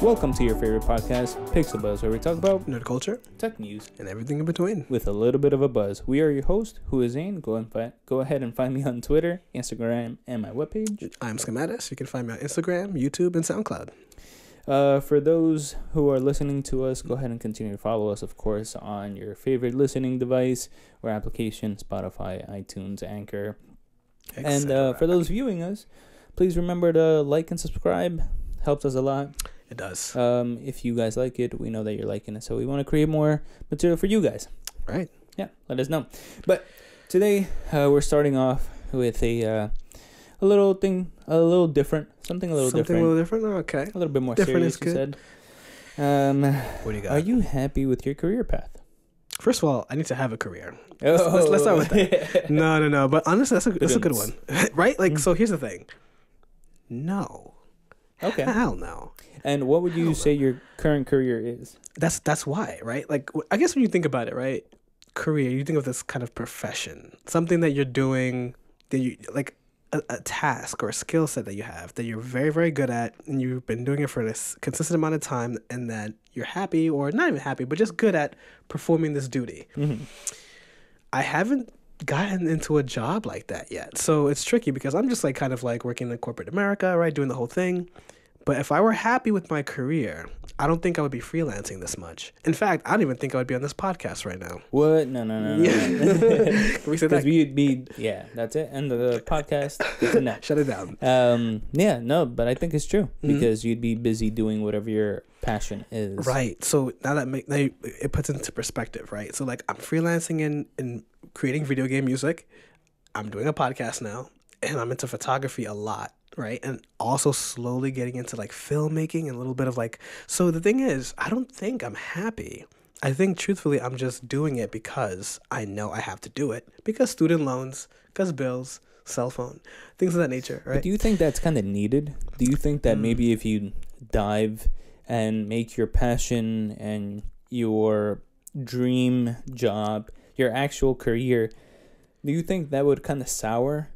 Welcome to your favorite podcast, Pixel Buzz, where we talk about nerd culture, tech news, and everything in between. with a little bit of a buzz. We are your host, who is Zane. Go ahead and find me on Twitter, Instagram, and my webpage. I'm Schematis. You can find me on Instagram, YouTube, and SoundCloud. For those who are listening to us, go ahead and continue to follow us, of course, on your favorite listening device or application, Spotify, iTunes, Anchor. And for those viewing us, please remember to like and subscribe. Helps us a lot. It does. If you guys like it, we know that you're liking it, so we want to create more material for you guys. Right. Yeah, let us know. But today, we're starting off with a little thing, a little different, something a little different. Okay. A little bit more Different serious, is good. you said. What do you got? Are you happy with your career path? First of all, I need to have a career. Oh. Let's start with that. No. But honestly, that's a good one. Right? Like, so here's the thing. No. Okay. Hell no. And what would you say your current career is? That's why, right? Like, I guess when you think about it, right? Career, you think of this kind of profession, something that you're doing, that you like a task or a skill set that you have that you're very, very good at, and you've been doing it for this consistent amount of time, and that you're happy, or not even happy, but just good at performing this duty. Mm-hmm. I haven't gotten into a job like that yet, so it's tricky because I'm just like kind of like working in corporate America, right, doing the whole thing. But if I were happy with my career, I don't think I would be freelancing this much. In fact, I don't even think I would be on this podcast right now. What? No. Can we say that? Because we'd be, that's it. End of the podcast. Shut it down. But I think it's true because you'd be busy doing whatever your passion is. Right. So now it puts into perspective, right? So like I'm freelancing in creating video game music. I'm doing a podcast now, and I'm into photography a lot. Right. And also slowly getting into like filmmaking and a little bit of like, so the thing is, I don't think I'm happy. I think truthfully, I'm just doing it because I know I have to do it because student loans, because bills, cell phone, things of that nature. Right. But do you think that's kind of needed? Do you think that maybe if you dive and make your passion and your dream job, your actual career, do you think that would kind of sour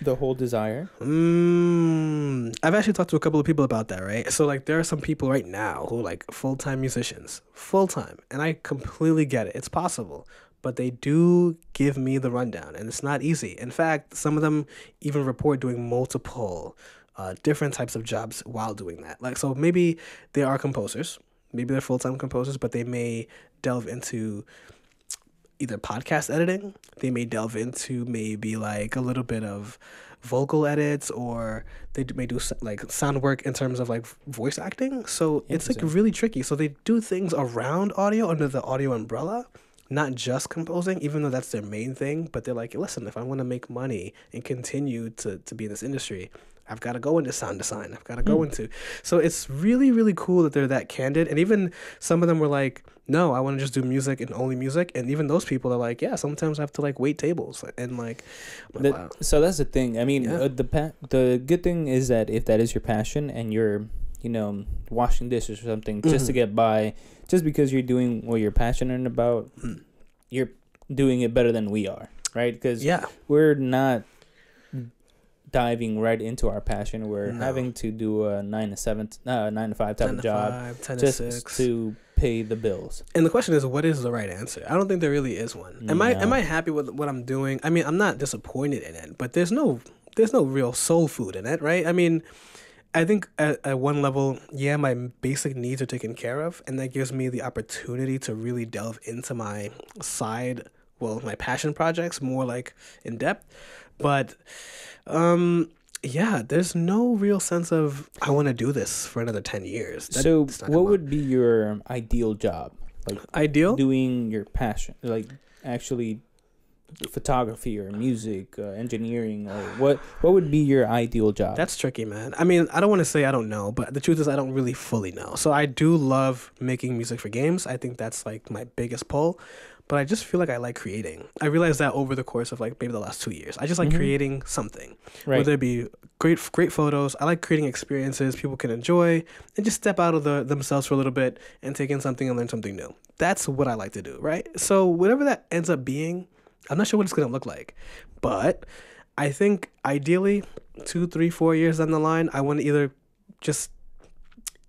the whole desire? I've actually talked to a couple of people about that, right? So like there are some people right now who are like full-time musicians, full-time, and I completely get it. It's possible, but they do give me the rundown, and it's not easy. In fact, some of them even report doing multiple different types of jobs while doing that. Like, so maybe they are composers, maybe they're full-time composers, but they may delve into either podcast editing, they may delve into maybe like a little bit of vocal edits, or they may do like sound work in terms of like voice acting. So it's like really tricky. So they do things around audio under the audio umbrella, not just composing, even though that's their main thing. But they're like, listen, if I want to make money and continue to be in this industry, I've got to go into sound design. I've got to go into. So it's really, really cool that they're that candid. And even some of them were like, no, I want to just do music and only music. And even those people are like, yeah, sometimes I have to like wait tables. And like, wow. So that's the thing. I mean, the good thing is that if that is your passion and you're, washing dishes or something just to get by, just because you're doing what you're passionate about, you're doing it better than we are, right? Because we're not diving right into our passion. We're having to do a 9 to 5 type of job, 10 just to 6 to pay the bills. And the question is, what is the right answer? I don't think there really is one. Am I happy with what I'm doing? I mean, I'm not disappointed in it, but there's no real soul food in it, right? I mean, I think at one level, my basic needs are taken care of, and that gives me the opportunity to really delve into my my passion projects more like in depth. But there's no real sense of I want to do this for another 10 years. So what would be your ideal job? Like ideal? Doing your passion, like actually photography or music, engineering, or what would be your ideal job? That's tricky, man. I mean, I don't want to say I don't know, but the truth is I don't really fully know. So I do love making music for games. I think that's like my biggest pull. But I just feel like I like creating. I realized that over the course of like maybe the last 2 years. I just like creating something. Right. Whether it be great photos. I like creating experiences people can enjoy and just step out of themselves for a little bit and take in something and learn something new. That's what I like to do, right? So whatever that ends up being, I'm not sure what it's going to look like. But I think ideally 2, 3, 4 years down the line, I want to either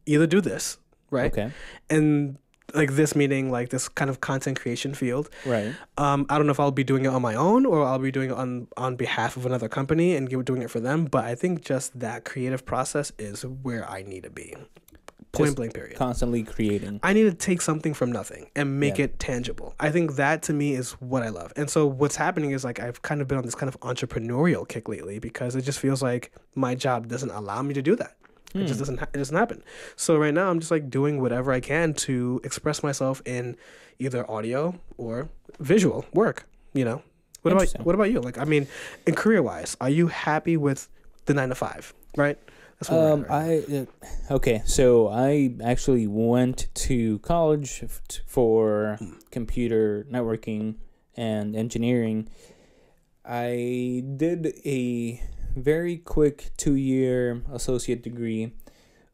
either do this, right? Okay. And like this meaning like this kind of content creation field. Right. I don't know if I'll be doing it on my own or I'll be doing it on behalf of another company and doing it for them. But I think just that creative process is where I need to be. Point blank, period. Constantly creating. I need to take something from nothing and make it tangible. I think that to me is what I love. And so what's happening is like I've kind of been on this kind of entrepreneurial kick lately because it just feels like my job doesn't allow me to do that. It just doesn't happen. So right now I'm just like doing whatever I can to express myself in either audio or visual work, you know. What about you? Like, I mean, in career wise, are you happy with the 9 to 5, right? That's what okay, so I actually went to college for computer networking and engineering. I did a very quick 2-year associate degree,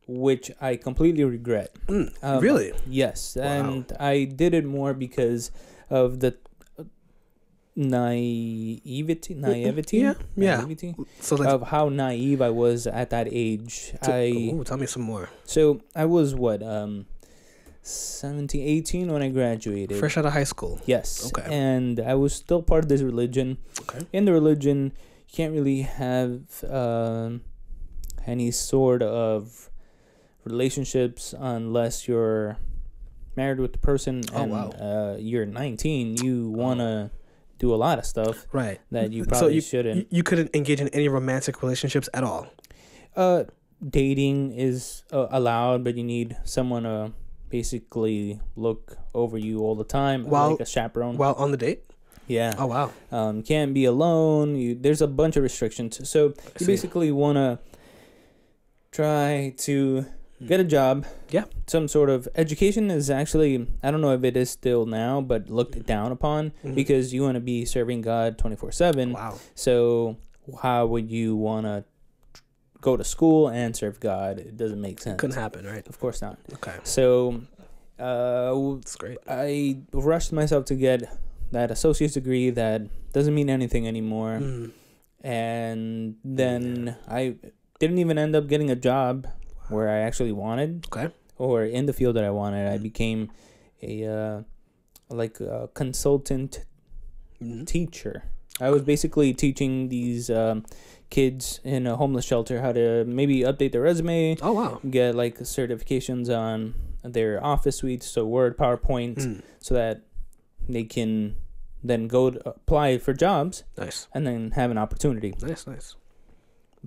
which I completely regret. Really? Yes. Wow. And I did it more because of the naivety so like, of how naive I was at that age. tell me some more. So I was 17, 18 when I graduated. Fresh out of high school. Yes. Okay. And I was still part of this religion. Okay. In the religion, you can't really have any sort of relationships unless you're married with the person and you're 19. You want to do a lot of stuff that you probably shouldn't. You couldn't engage in any romantic relationships at all? Dating is allowed, but you need someone to basically look over you all the time, like a chaperone. While on the date? Yeah. Oh, wow. Can't be alone. There's a bunch of restrictions. So you basically want to try to get a job. Yeah. Some sort of education is actually, I don't know if it is still now, but looked down upon because you want to be serving God 24/7. Wow. So how would you want to go to school and serve God? It doesn't make sense. Couldn't happen, right? Of course not. Okay. So that's great. I rushed myself to get that associate's degree that doesn't mean anything anymore. And then I didn't even end up getting a job where I actually wanted, or in the field that I wanted. I became a consultant teacher. I was basically teaching these kids in a homeless shelter how to maybe update their resume. Oh, wow. Get like certifications on their Office suites, so Word, PowerPoint, so that they can then go to apply for jobs. Nice. And then have an opportunity. Nice.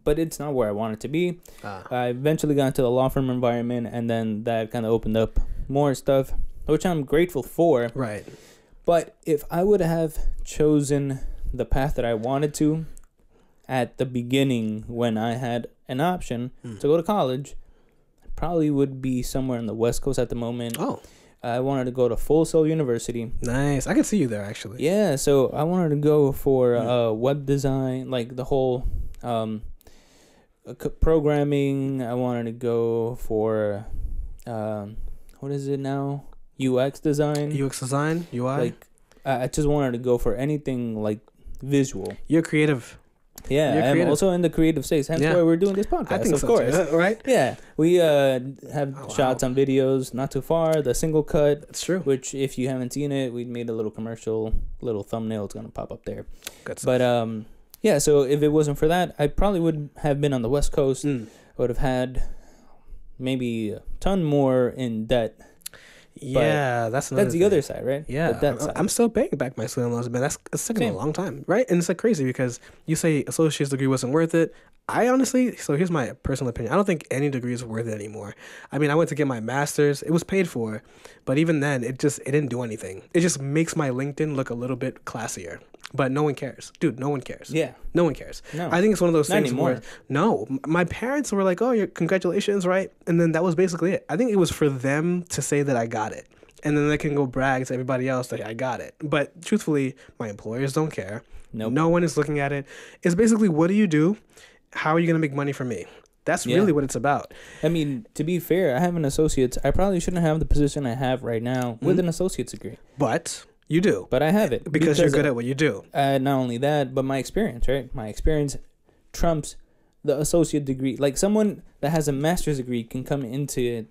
But it's not where I wanted to be. I eventually got into the law firm environment, and then that kind of opened up more stuff, which I'm grateful for. Right. But if I would have chosen the path that I wanted to at the beginning when I had an option to go to college, I probably would be somewhere on the West Coast at the moment. Oh. I wanted to go to Full Sail University. Nice. I can see you there, actually. Yeah, so I wanted to go for web design, like the whole programming. I wanted to go for what is it now? UX design, UI. Like I just wanted to go for anything like visual. You're creative. Yeah, I'm also in the creative space. Hence why we're doing this podcast. I think of so course, too, right? Yeah, we have shots on videos, not too far. The single cut. That's true. Which, if you haven't seen it, we made a little commercial, little thumbnail. It's gonna pop up there. Good stuff. But yeah. So if it wasn't for that, I probably would have been on the West Coast. I would have had maybe a ton more in debt. Yeah, that's the other side, right? Yeah, I'm still paying back my student loans, man. That's taking a long time, right? And it's like crazy because you say associate's degree wasn't worth it. I honestly, so here's my personal opinion. I don't think any degree is worth it anymore. I mean, I went to get my master's. It was paid for, but even then, it didn't do anything. It just makes my LinkedIn look a little bit classier. But no one cares. Dude, no one cares. Yeah. No one cares. No. I think it's one of those things anymore. where, my parents were like, oh, congratulations, right? And then that was basically it. I think it was for them to say that I got it. And then they can go brag to everybody else that I got it. But truthfully, my employers don't care. Nope. No one is looking at it. It's basically, what do you do? How are you going to make money from me? That's really what it's about. I mean, to be fair, I have an associate's. I probably shouldn't have the position I have right now with an associate's degree. But you do. But I have it. Because you're good at what you do. Not only that, but my experience, right? My experience trumps the associate degree. Like someone that has a master's degree can come into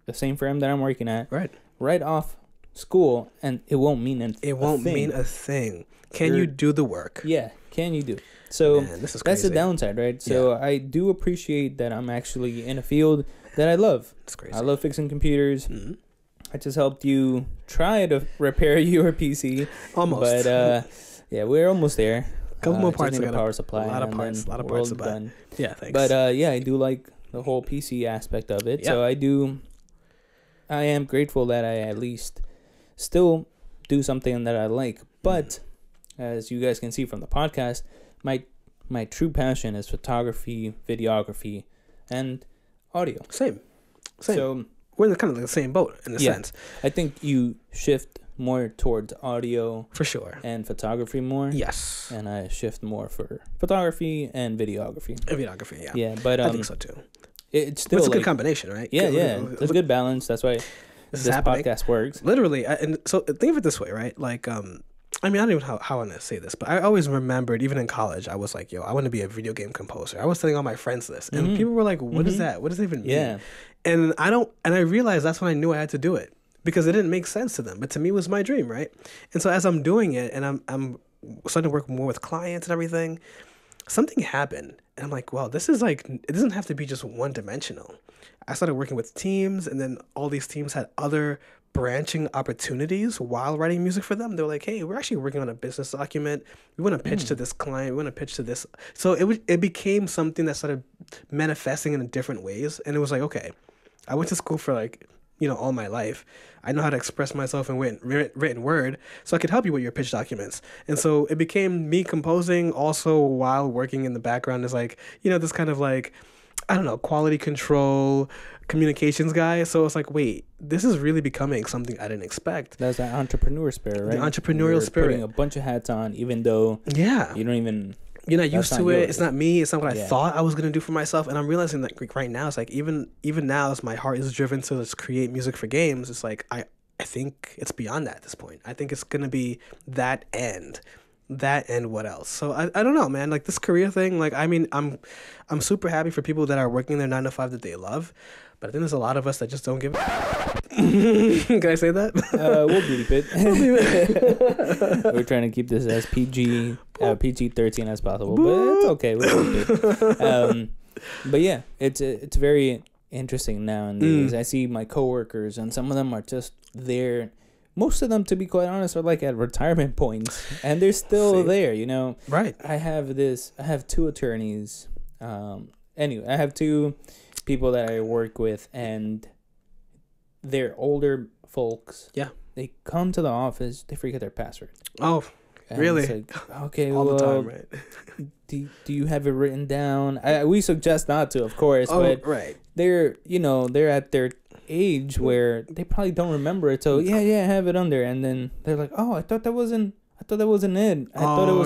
the same firm that I'm working at, Right. right off school, and it won't mean anything. It won't mean a thing. Can you do the work? Yeah, can you do it? So Man, this is that's the crazy. downside, right? So I do appreciate that I'm actually in a field that I love. It's crazy. I love fixing computers. Mm-hmm. I just helped you try to repair your PC. Almost. But yeah, we're almost there. A couple more parts. Just need I a gotta- power supply. A lot of and parts. A then lot of we're parts all to buy. done. Yeah, thanks. But yeah, I do like the whole PC aspect of it. So I am grateful that I at least still do something that I like. But as you guys can see from the podcast, my true passion is photography, videography, and audio. Same. So We're in kind of the same boat in a sense. I think you shift more towards audio For sure. and photography more. Yes. And I shift more for photography and videography. Videography, yeah. Yeah, but I think so too. It's still It's a like, good combination, right? Yeah, it's a good balance. That's why This this is happening. podcast works. Literally, and so think of it this way, right? Like, I mean, I don't even know how I want to say this, but I always remembered, even in college, I was like, yo, I want to be a video game composer. I was telling all my friends this, and people were like, what is that? What does that even mean? Yeah. And I realized that's when I knew I had to do it, because it didn't make sense to them, but to me it was my dream, right? And so as I'm doing it, and I'm starting to work more with clients and everything, something happened, and I'm like, wow, this is like, it doesn't have to be just one dimensional. I started working with teams, and then all these teams had other branching opportunities while writing music for them. They're like, hey, we're actually working on a business document. We want to pitch to this client. We want to pitch to this. So it became something that started manifesting in different ways. And it was like, okay, I went to school for like, all my life. I know how to express myself in written word, so I could help you with your pitch documents. And so it became me composing also while working in the background as like, this kind of like, I don't know, quality control, communications guy. So it's like, wait, this is really becoming something I didn't expect. That's that entrepreneur spirit, right? The entrepreneurial You're spirit. putting a bunch of hats on, even though you don't even... You're not used to it. yours. It's not me. It's not what I thought I was going to do for myself. And I'm realizing that right now, it's like, even now, as my heart is driven to just create music for games, it's like, I think it's beyond that at this point. I think it's going to be that and what else. So I don't know, man. Like this career thing, like, I mean, I'm super happy for people that are working their 9 to 5 that they love, but I think there's a lot of us that just don't give Can I say that? We'll bleep it. We're trying to keep this as PG-13 as possible, but it's okay. We'll bleep it. But yeah, it's very interesting nowadays. I see my coworkers, and some of them are just there. Most of them, to be quite honest, are like at retirement points, and they're still there. Right. I have 2 attorneys. Anyway, I have 2 people that I work with, and they're older folks. Yeah. They come to the office, they forget their password. Oh, And really? It's like, okay, all the time, right? do you have it written down? We suggest not to, of course, but right. they're at their age where they probably don't remember it. So yeah, I have it under, and then they're like, oh, I thought that wasn't it. I thought it was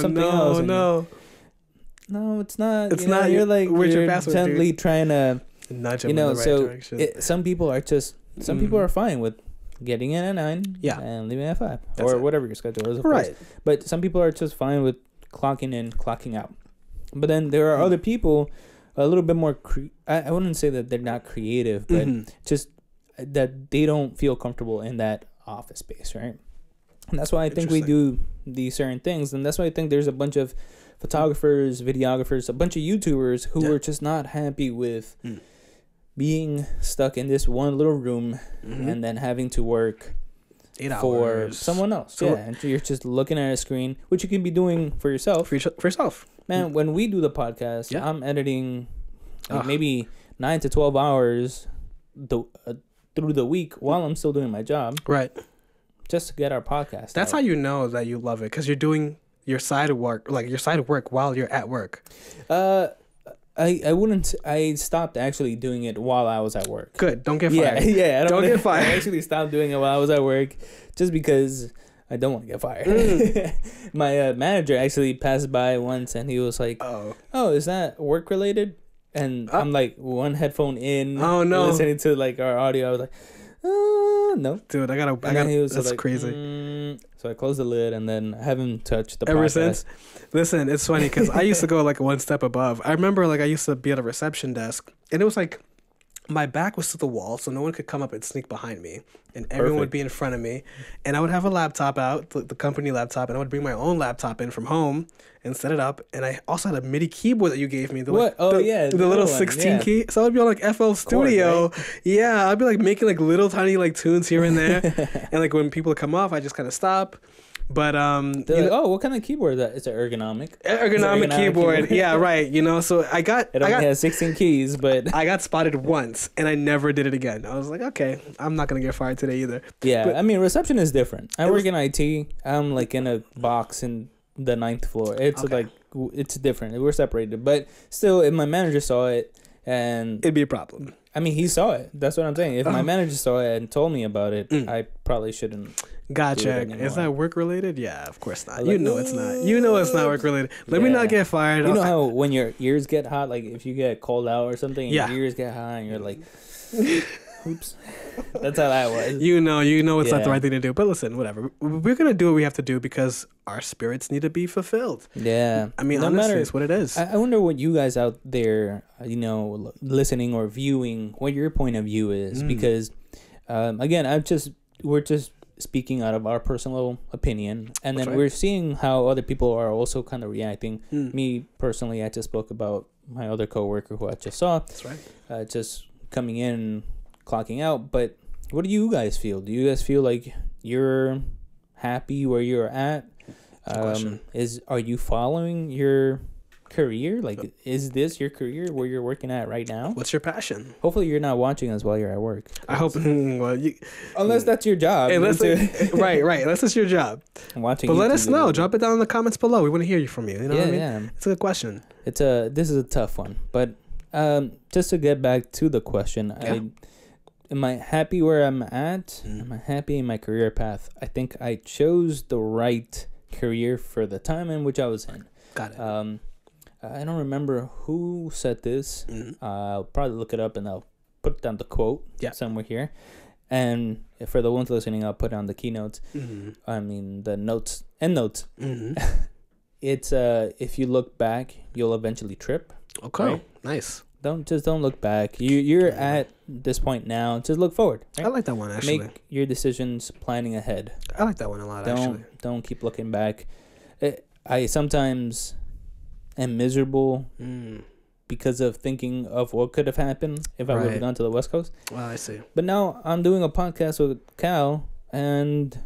something else. And no, it's not. It's not. You're like, where's your you're password, gently dude? trying to Nudge them in the right direction. some people are just people are fine with getting in at 9 and leaving at 5 or whatever your schedule is, of course. But some people are just fine with clocking in, clocking out. But then there are other people a little bit more I wouldn't say that they're not creative, but just that they don't feel comfortable in that office space, right? And that's why I think we do these certain things, and that's why I think there's a bunch of photographers, videographers, a bunch of YouTubers who are just not happy with being stuck in this one little room and then having to work 8 for hours. someone else. So, and you're just looking at a screen, which you can be doing for yourself. For yourself. Man, when we do the podcast, I'm editing maybe 9 to 12 hours through the week while I'm still doing my job. Right. Just to get our podcast That's out. how you know that you love it, because you're doing your side of work, while you're at work. I wouldn't. I stopped actually doing it while I was at work. Good. Don't get fired. Yeah. Don't get fired. I actually stopped doing it while I was at work, just because I don't want to get fired. My manager actually passed by once, and he was like, "Oh, is that work related?" And I'm like, one headphone in. Oh no! Listening to like our audio, I was like, no, dude, I gotta. That's crazy. So I closed the lid, and then I haven't touched the ever podcast since. Listen, it's funny because I used to go like one step above. I remember like I used to be at a reception desk, and it was like my back was to the wall, so no one could come up and sneak behind me, and everyone would be in front of me, and I would have a laptop out, the company laptop, and I would bring my own laptop in from home and set it up, and I also had a MIDI keyboard that you gave me. The little 16 key. So I'd be on like FL Studio. Right? Yeah, I'd be like making like little tiny like tunes here and there, and like when people come off, I just kind of stop. But they're like, oh, what kind of keyboard is that? It's an ergonomic keyboard. Yeah, right. You know, so it only has 16 keys, but I got spotted once and I never did it again. I was like, okay, I'm not gonna get fired today either. Yeah, but, I mean, reception is different. I work in IT. I'm like in a box in the 9th floor. It's like it's different. We're separated, but still, if my manager saw it, and it'd be a problem. I mean, he saw it. That's what I'm saying. If my manager saw it and told me about it, I probably shouldn't. Gotcha. Is that work related? Yeah, of course not. You know it's not. You know it's not work related. Let me not get fired. You know how when your ears get hot, like if you get cold out or something, and your ears get hot, and you're like, oops. That's how that was. You know it's not the right thing to do. But listen, whatever. We're gonna do what we have to do because our spirits need to be fulfilled. Yeah. I mean, honestly, it's what it is. I wonder what you guys out there, listening or viewing, what your point of view is, because, again, we're just speaking out of our personal opinion, and then we're seeing how other people are also kind of reacting. Me personally, I just spoke about my other coworker who I just saw. That's right. Just coming in, clocking out. But what do you guys feel? Do you guys feel like you're happy where you're at? Are you following your career? Like, is this your career where you're working at right now? What's your passion? Hopefully you're not watching us while you're at work. I hope. Unless that's your job. Right. Unless it's your job. Watching. But let us know. Drop it down in the comments below. We want to hear from you. You know what I mean? Yeah. It's a good question. This is a tough one. But just to get back to the question, am I happy where I'm at? Am I happy in my career path? I think I chose the right career for the time in which I was in. Got it. I don't remember who said this. I'll probably look it up and I'll put down the quote somewhere here. And for the ones listening, I'll put down the keynotes. I mean, the notes. It's if you look back, you'll eventually trip. Okay, right? Nice. Don't look back. You're at this point now. Just look forward. Right? I like that one actually. Make your decisions planning ahead. I like that one a lot. Don't keep looking back. I sometimes am miserable because of thinking of what could have happened if I would have gone to the West Coast. Well, I see. But now I'm doing a podcast with Cal, and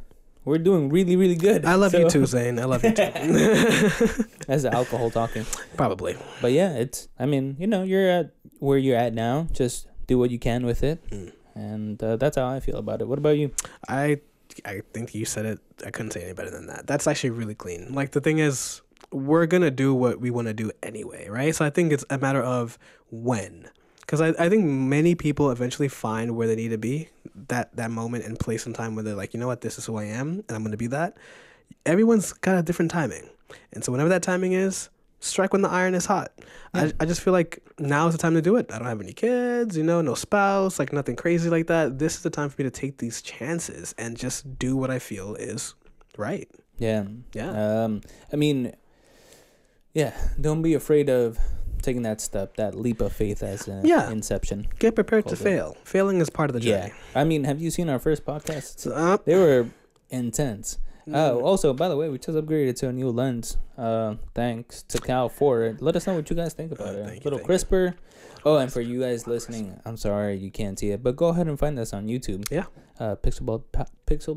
we're doing really, really good. I love you too, Zane. I love you too. That's the alcohol talking. Probably. But yeah, you're at where you're at now. Just do what you can with it. And that's how I feel about it. What about you? I think you said it. I couldn't say any better than that. That's actually really clean. Like, the thing is, we're going to do what we want to do anyway, right? So I think it's a matter of when. Because I think many people eventually find where they need to be, that moment and place and time where they're like, you know what, this is who I am, and I'm going to be that. Everyone's got a different timing. And so whenever that timing is, strike when the iron is hot. Yeah. I just feel like now is the time to do it. I don't have any kids, no spouse, like nothing crazy like that. This is the time for me to take these chances and just do what I feel is right. Yeah. I mean, don't be afraid of taking that step, that leap of faith as an inception. Get prepared to fail. Failing is part of the journey. I mean, have you seen our first podcasts? They were intense. Also, by the way, we just upgraded to a new lens. Thanks to Cal for it. Let us know what you guys think about it. A little crisper. Oh, and for you guys listening, I'm sorry you can't see it, but go ahead and find us on YouTube. Yeah. Pixel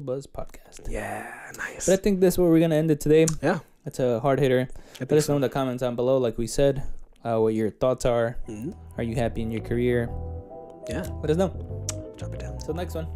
Buzz Podcast. Yeah, nice. But I think that's where we're gonna end it today. Yeah. It's a hard hitter. Let us know in the comments down below, like we said, what your thoughts are. Are you happy in your career? Yeah. Let us know. Drop it down. Till next one.